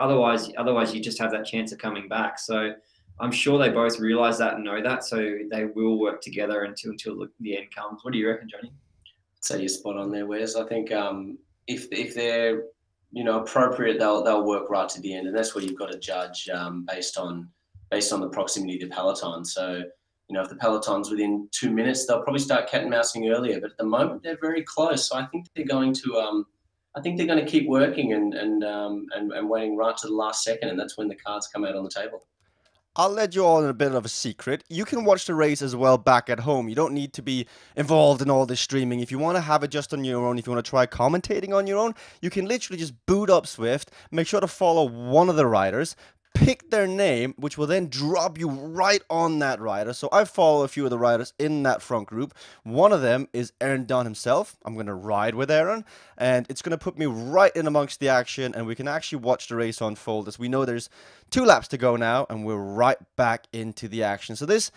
otherwise you just have that chance of coming back. So I'm sure they both realise that and know that, so they will work together until the end comes. What do you reckon, Johnny? So you're spot on there, Wes. I think if they're appropriate, they'll work right to the end, and that's where you've got to judge based on the proximity to peloton. So if the peloton's within 2 minutes, they'll probably start cat and mousing earlier. But at the moment, they're very close. So I think they're going to keep working and waiting right to the last second, and that's when the cards come out on the table. I'll let you all in a bit of a secret. You can watch the race as well back at home. You don't need to be involved in all this streaming. If you want to have it just on your own, if you want to try commentating on your own, you can literally just boot up Zwift, make sure to follow one of the riders, pick their name, which will then drop you right on that rider. So I follow a few of the riders in that front group. One of them is Aaron Dunn himself. I'm going to ride with Aaron, and it's going to put me right in amongst the action, and we can actually watch the race unfold, as we know there's 2 laps to go now, and we're right back into the action. So this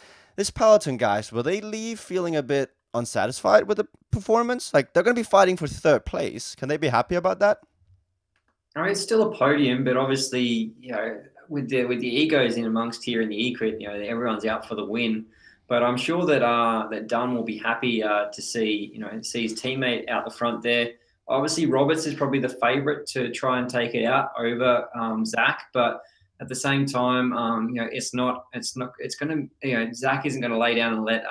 peloton, guys, will they leave feeling a bit unsatisfied with the performance? Like, they're going to be fighting for 3rd place. Can they be happy about that? I mean, it's still a podium, but obviously, with the egos in amongst here in the E-Crit, everyone's out for the win. But I'm sure that Dunn will be happy to see his teammate out the front there. Obviously, Roberts is probably the favourite to try and take it out over Zach, but at the same time, Zach isn't going to lay down and let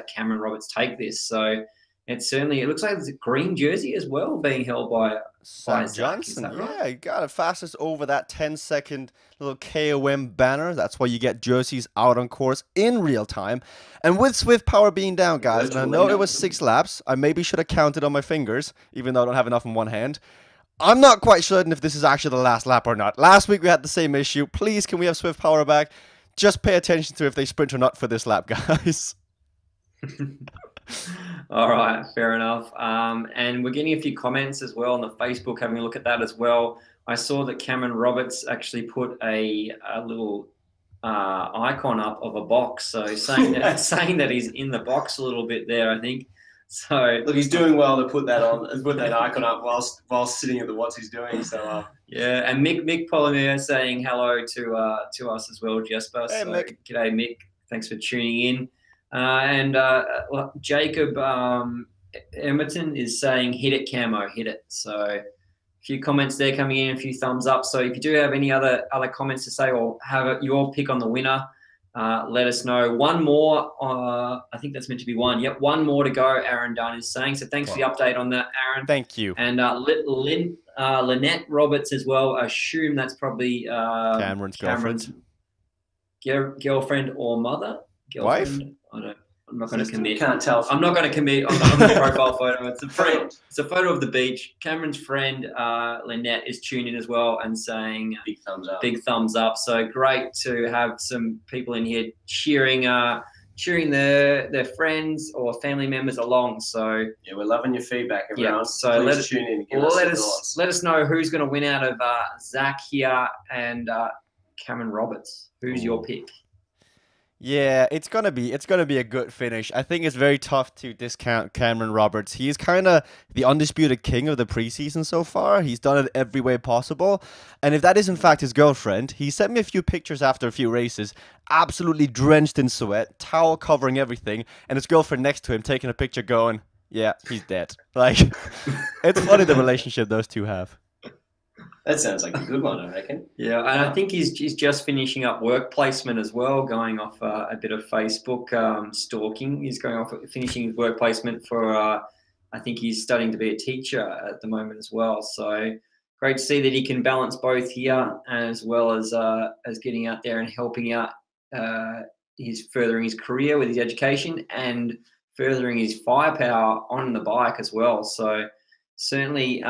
Cameron Roberts take this. So it looks like there's a green jersey as well being held by Zach Johnson. Right? Yeah, he got it fastest over that 10-second little KOM banner. That's why you get jerseys out on course in real time. And with Zwift power being down, guys, and I know it was 6 laps. I maybe should have counted on my fingers, even though I don't have enough in one hand. I'm not quite certain if this is actually the last lap or not. Last week we had the same issue. Please, can we have Zwift power back? Just pay attention to if they sprint or not for this lap, guys. All right, fair enough. And we're getting a few comments as well on the Facebook, having a look at that as well. I saw that Cameron Roberts actually put a little icon up of a box, so saying that he's in the box a little bit there, I think. So look, he's doing well to put that icon up whilst sitting at the watts he's doing. So yeah, and Mick Polymer saying hello to us as well, Jasper. Hey, so Mick. G'day, Mick. Thanks for tuning in. And Jacob Emerton is saying, hit it, Camo, hit it. So a few comments there coming in, a few thumbs up. So if you do have any other comments to say or have your pick on the winner, let us know. One more, I think that's meant to be one. Yep, one more to go, Aaron Dunn is saying. So thanks for the update on that, Aaron. Thank you. And Lynette Roberts as well. I assume that's probably Cameron's girlfriend or mother. Wife? I'm not going to commit. Can't tell. I'm not going to commit on the profile photo. It's a friend. It's a photo of the beach. Cameron's friend, Lynette, is tuned in as well and saying big thumbs up. Big thumbs up. So great to have some people in here cheering cheering their friends or family members along. So yeah, we're loving your feedback, everyone. yeah, so Please tune in. And let us know who's going to win out of Zach here and Cameron Roberts. Who's your pick? Yeah, it's gonna be a good finish. I think it's very tough to discount Cameron Roberts. He's kind of the undisputed king of the preseason so far. He's done it every way possible, and if that is in fact his girlfriend, he sent me a few pictures after a few races, absolutely drenched in sweat, towel covering everything, and his girlfriend next to him taking a picture, going, "Yeah, he's dead." Like, it's funny the relationship those two have. That sounds like a good one, I reckon. Yeah, and I think he's just finishing up work placement as well, going off a bit of Facebook stalking. He's going off finishing his work placement for, I think he's studying to be a teacher at the moment as well. So great to see that he can balance both here as well as getting out there and helping out his furthering his career with his education and furthering his firepower on the bike as well. So certainly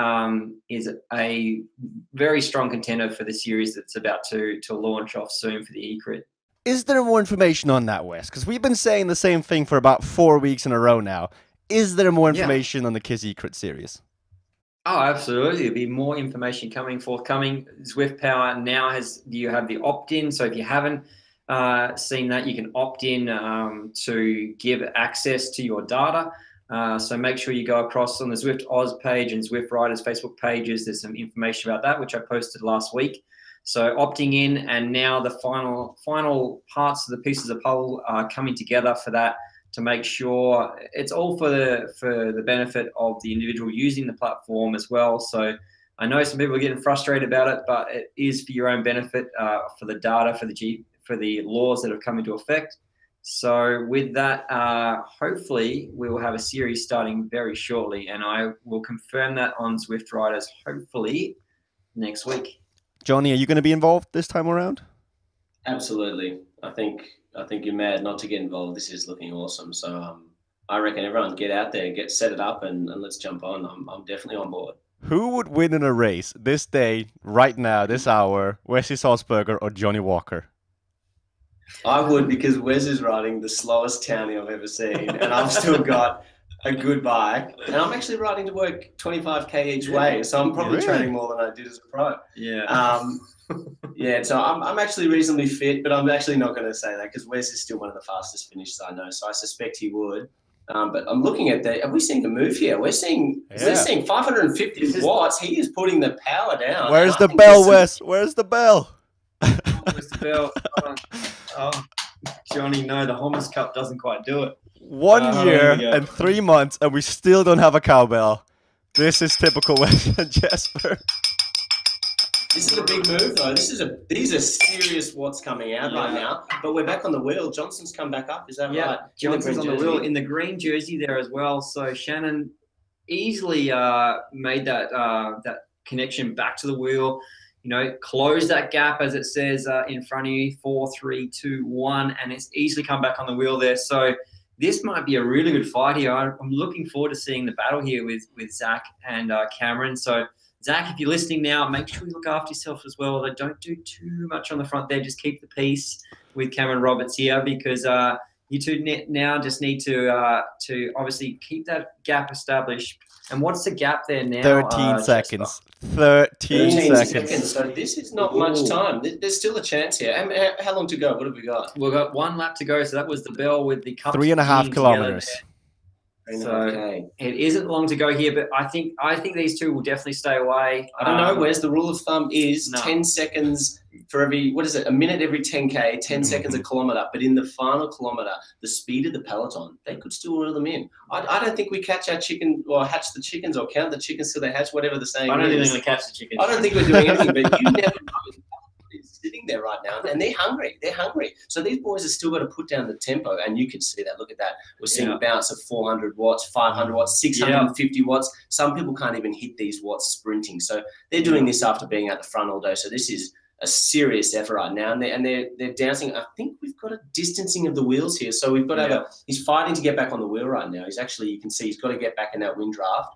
is a very strong contender for the series that's about to launch off soon for the eCrit. Is there more information on that, Wes? Because we've been saying the same thing for about 4 weeks in a row now. Is there more information on the Kiss eCrit series? Oh, absolutely. There'll be more information forthcoming. Zwift Power now you have the opt-in. So if you haven't seen that, you can opt in to give access to your data. So make sure you go across on the Zwift Oz page and Zwift Riders Facebook pages. There's some information about that, which I posted last week. So opting in, and now the final parts of the pieces of puzzle are coming together for that to make sure it's all for the benefit of the individual using the platform as well. So I know some people are getting frustrated about it, but it is for your own benefit, for the data, for the laws that have come into effect. So with that, hopefully we will have a series starting very shortly, and I will confirm that on Zwift Riders hopefully next week. Johnny, are you going to be involved this time around? Absolutely. I think you're mad not to get involved. This is looking awesome. So I reckon everyone get out there, set it up, and let's jump on. I'm definitely on board. Who would win in a race this day, right now, this hour, Wesley Salzberger or Johnny Walker? I would, because Wes is riding the slowest townie I've ever seen, and I've still got a good bike. And I'm actually riding to work 25k each way, so I'm probably training more than I did as a pro. Yeah. Yeah, so I'm actually reasonably fit, but I'm actually not going to say that because Wes is still one of the fastest finishes I know, so I suspect he would. But I'm looking at that. Are we seeing the move here? We're seeing 550 watts. He is putting the power down. Where's the bell, Wes? Where's the bell? Where's the bell? Oh, Johnny, no, the Hummus Cup doesn't quite do it. 1 year and 3 months, and we still don't have a cowbell. This is typical Wes and Jesper. This is a big move, though. These are serious watts coming out right now. But we're back on the wheel. Johnson's come back up. Is that right? Johnson's on the wheel in the green jersey there as well. So Shannon easily made that connection back to the wheel. You know, close that gap as it says in front of you, 4, 3, 2, 1, and it's easily come back on the wheel there. So this might be a really good fight here. I'm looking forward to seeing the battle here with Zach and Cameron. So Zach, if you're listening now, make sure you look after yourself as well. Although don't do too much on the front there. Just keep the peace with Cameron Roberts here, because you two now just need to obviously keep that gap established. And what's the gap there now? 13 seconds. 13 seconds. So this is not much time. There's still a chance here. How long to go? What have we got? We've got 1 lap to go. So that was the bell with the cup. 3.5 kilometers. So it isn't long to go here, but I think these two will definitely stay away. I don't know, where's the rule of thumb is 10 seconds for every, a minute every 10K, 10 seconds a kilometre. But in the final kilometre, the speed of the peloton, they could still reel them in. I don't think we catch our chicken or hatch the chickens or count the chickens till they hatch, whatever the saying is. I don't think we're going to catch the chickens. I don't think we're doing anything, but you never know. Sitting there right now, and they're hungry. They're hungry. So these boys are still got to put down the tempo, and you can see that. Look at that. We're seeing a bounce of 400 watts, 500 watts, 650 watts. Some people can't even hit these watts sprinting. So they're doing this after being at the front all day. So this is a serious effort right now, and they're dancing. I think we've got a distancing of the wheels here. So we've got to have he's fighting to get back on the wheel right now. He's actually, you can see he's got to get back in that wind draft.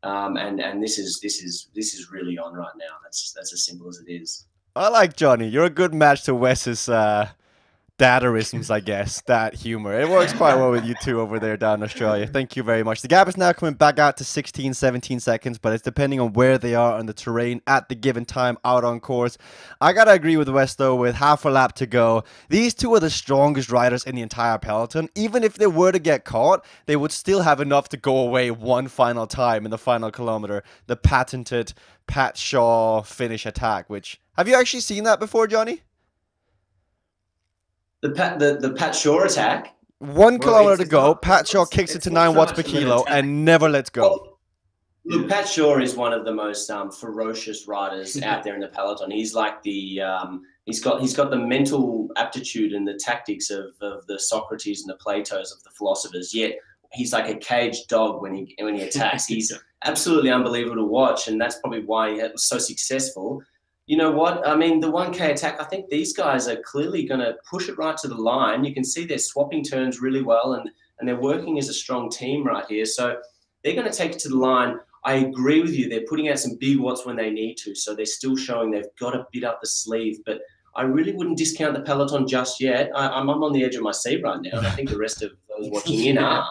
And this is really on right now. That's as simple as it is. I like Johnny. You're a good match to Wes's Dadarisms, I guess, that humor. It works quite well with you two over there down in Australia. Thank you very much. The gap is now coming back out to 16, 17 seconds, but it's depending on where they are on the terrain at the given time out on course. I gotta agree with Wes, though, with half a lap to go. These two are the strongest riders in the entire peloton. Even if they were to get caught, they would still have enough to go away one final time in the final kilometer. The patented Pat Shaw finish attack, which... Have you actually seen that before, Johnny? The Pat Shaw attack. 1 kilometer to go. Pat Shaw kicks it to 9 watts per kilo and never lets go. Well, look, Pat Shaw is one of the most ferocious riders out there in the peloton. He's like the he's got the mental aptitude and the tactics of the Socrates and the Platos of the philosophers. Yet he's like a caged dog when he attacks. He's absolutely unbelievable to watch, and that's probably why he was so successful. You know what? I mean, the 1K attack, I think these guys are clearly going to push it right to the line. You can see they're swapping turns really well, and they're working as a strong team right here. So they're going to take it to the line. I agree with you. They're putting out some big watts when they need to. So they're still showing they've got a bit up the sleeve. But I really wouldn't discount the peloton just yet. I'm on the edge of my seat right now, and I think the rest of those watching in are.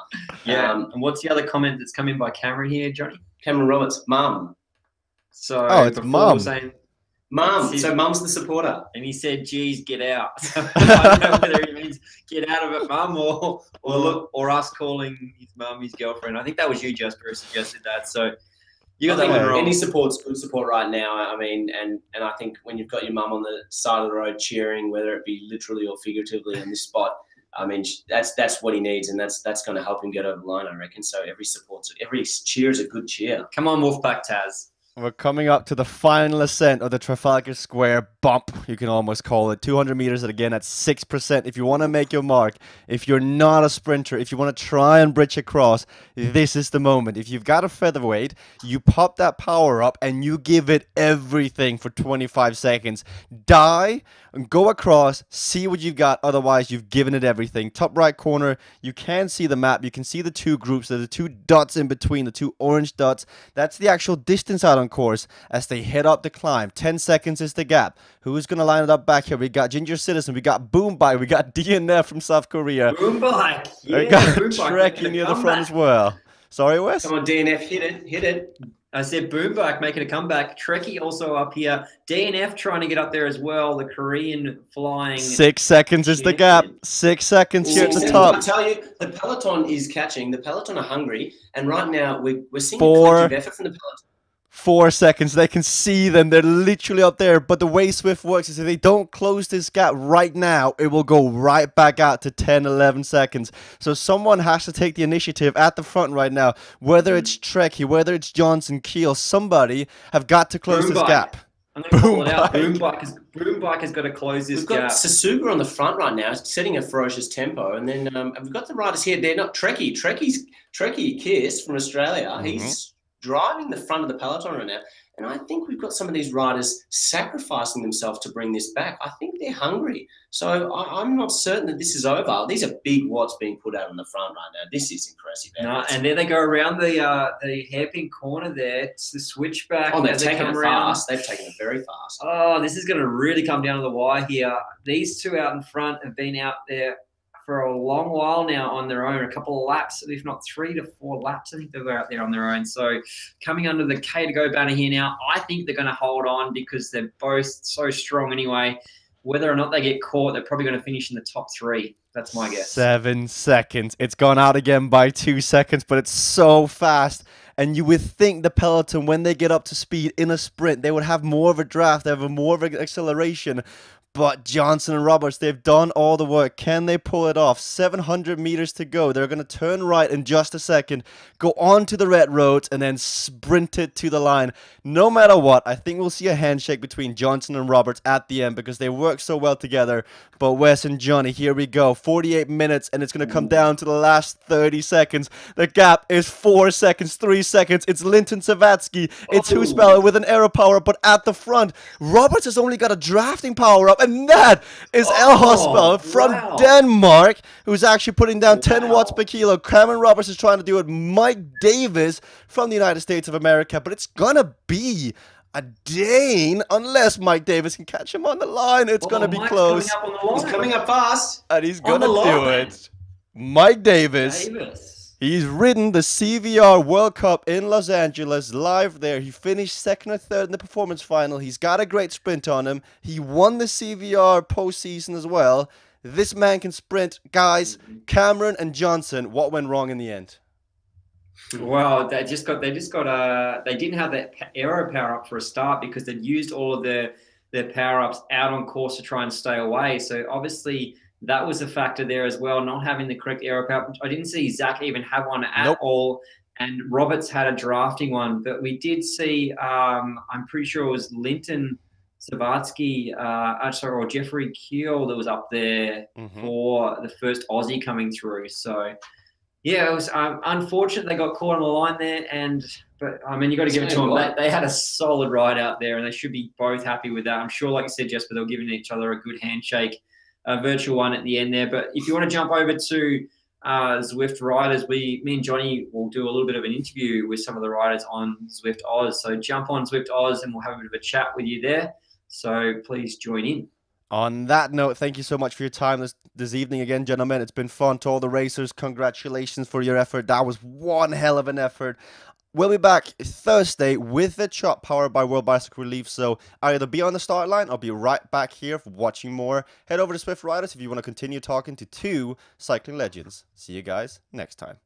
Yeah. And what's the other comment that's come in by Cameron here, Johnny? Cameron Roberts, mum. So it's mum. Mum, so mum's the supporter. And he said, geez, get out. So I don't know whether he means get out of it, mum, or us calling his mum his girlfriend. I think that was you, Jasper, who suggested that. So you got that one wrong. Any support's good support right now. I mean, and I think when you've got your mum on the side of the road cheering, whether it be literally or figuratively in this spot, I mean, that's what he needs, and that's going to help him get over the line, I reckon. So every cheer is a good cheer. Come on, Wolfpack Taz. We're coming up to the final ascent of the Trafalgar Square bump, you can almost call it. 200 meters, and again, at 6%. If you want to make your mark, if you're not a sprinter, if you want to try and bridge across, this is the moment. If you've got a featherweight, you pop that power up and you give it everything for 25 seconds. Die and go across, see what you've got. Otherwise, you've given it everything. Top right corner, you can see the map. You can see the two groups. There's the two dots in between, the two orange dots. That's the actual distance out on course as they head up the climb. 10 seconds is the gap. Who's going to line it up back here? We got Ginger Citizen, we got Boom Bike, we got DNF from South Korea. Boom Bike, yeah. We got Trekkie near the front as well. Sorry, Wes? Come on, DNF, hit it. I said Boom Bike making a comeback. Trekkie also up here. DNF trying to get up there as well. The Korean flying. 6 seconds is the gap. 6 seconds here at the top. I tell you, the peloton is catching. The peloton are hungry, and right now we're seeing a collective effort from the peloton. 4 seconds. They can see them. They're literally up there. But the way Zwift works is if they don't close this gap right now, it will go right back out to 10, 11 seconds. So someone has to take the initiative at the front right now. Whether it's Trekkie, whether it's Johnson, Keel, somebody have got to close this gap. I'm going to call it out. Boom Bike has got to close this gap. We've got Sasuga on the front right now, setting a ferocious tempo. And then we've got the riders here. They're not Trekkie. Trekkie Kiss from Australia. He's driving the front of the peloton right now, and I think we've got some of these riders sacrificing themselves to bring this back. I think they're hungry, so I'm not certain that this is over. These are big watts being put out on the front right now. This is impressive. No, and there they go around the hairpin corner there. It's the switchback. Oh, they've taken it fast. They've taken it very fast. Oh, this is going to really come down to the wire here. These two out in front have been out there for a long while now on their own, a couple of laps, if not 3 to 4 laps. I think they were out there on their own. So coming under the K to go banner here now, I think they're going to hold on because they're both so strong anyway. Whether or not they get caught, they're probably going to finish in the top 3. That's my guess. 7 seconds. It's gone out again by 2 seconds, but it's so fast. And you would think the peloton, when they get up to speed in a sprint, they would have more of a draft, they have more of an acceleration. But Johnson and Roberts, they've done all the work. Can they pull it off? 700 meters to go. They're going to turn right in just a second, go on to the red roads, and then sprint it to the line. No matter what, I think we'll see a handshake between Johnson and Roberts at the end because they work so well together. But Wes and Johnny, here we go. 48 minutes, and it's going to come down to the last 30 seconds. The gap is 4 seconds, 3 seconds. It's Linton Savatsky. It's Huspeller with an aero power, but at the front, Roberts has only got a drafting power up. And that is El Hospeller from Denmark, who's actually putting down 10 watts per kilo. Cameron Roberts is trying to do it. Mike Davis from the United States of America. But it's going to be A Dane, unless Mike Davis can catch him on the line. It's going to be Mike's close. coming up on the line. He's coming up fast. And he's On going to the do line. it. Mike Davis. Davis. He's ridden the CVR World Cup in Los Angeles live there. He finished second or third in the performance final. He's got a great sprint on him. He won the CVR postseason as well. This man can sprint. Guys, Cameron and Johnson, what went wrong in the end? Well, they didn't have that aero power up for a start because they'd used all of their power ups out on course to try and stay away. So obviously that was a factor there as well, not having the correct aero power. I didn't see Zach even have one at all, and Roberts had a drafting one, but we did see, I'm pretty sure it was Linton Savatsky, or Jeffrey Keel that was up there for the first Aussie coming through. So yeah, it was unfortunate they got caught on the line there, but I mean, you got to give it to them. They had a solid ride out there, and they should be both happy with that. I'm sure, like you said, Jesper, they were giving each other a good handshake, a virtual one at the end there. But if you want to jump over to Zwift riders, me and Johnny will do a little bit of an interview with some of the riders on Zwift Oz. So jump on Zwift Oz, and we'll have a bit of a chat with you there. So please join in. On that note, thank you so much for your time this evening again, gentlemen. It's been fun to all the racers. Congratulations for your effort. That was one hell of an effort. We'll be back Thursday with the Chop powered by World Bicycle Relief. So either be on the start line or be right back here for watching more. Head over to Swift Riders if you want to continue talking to two cycling legends. See you guys next time.